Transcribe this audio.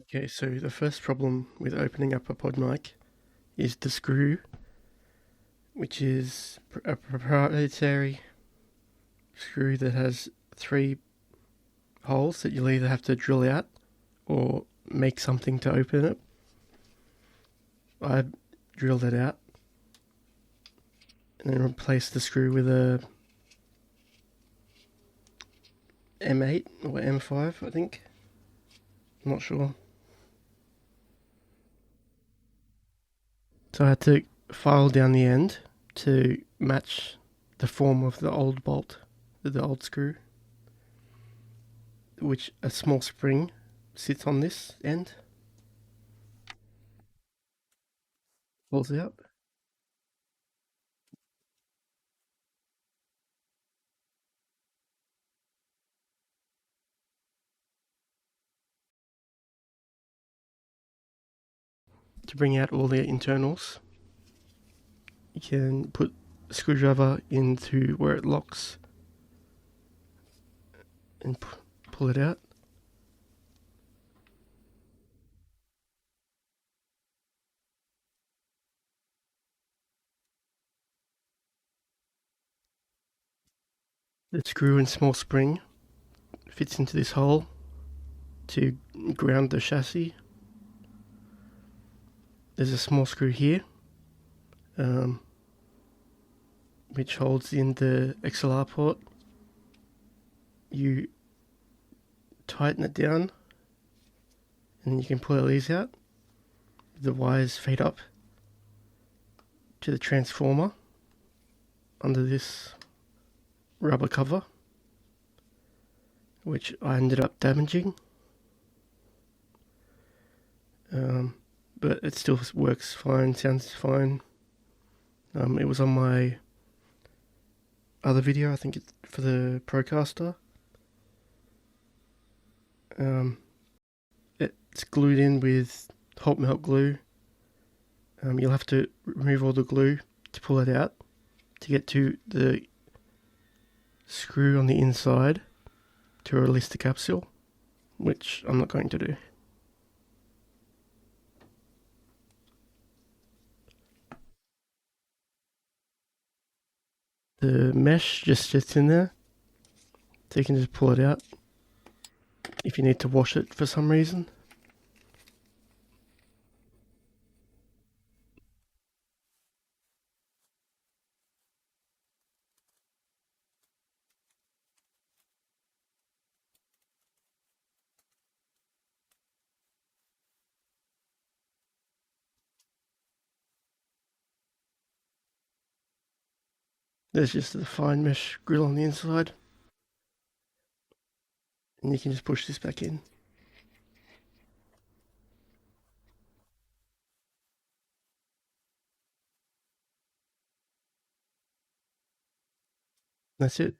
Okay, so the first problem with opening up a PodMic is the screw, which is a proprietary screw that has 3 holes that you'll either have to drill out or make something to open it. I drilled it out and then replaced the screw with a M8 or M5, I think. I'm not sure. So I had to file down the end to match the form of the old bolt, the old screw, which a small spring sits on this end, pulls out. To bring out all the internals, you can put a screwdriver into where it locks and pull it out. The screw and small spring fits into this hole to ground the chassis. There's a small screw here, which holds in the XLR port. You tighten it down and you can pull these out. The wires feed up to the transformer under this rubber cover, which I ended up damaging. But it still works fine, sounds fine. It was on my other video, I think it's for the Procaster. It's glued in with hot melt glue. You'll have to remove all the glue to pull it out to get to the screw on the inside to release the capsule, which I'm not going to do. The mesh just sits in there, so you can just pull it out if you need to wash it for some reason. There's just a fine mesh grill on the inside, and you can just push this back in. That's it.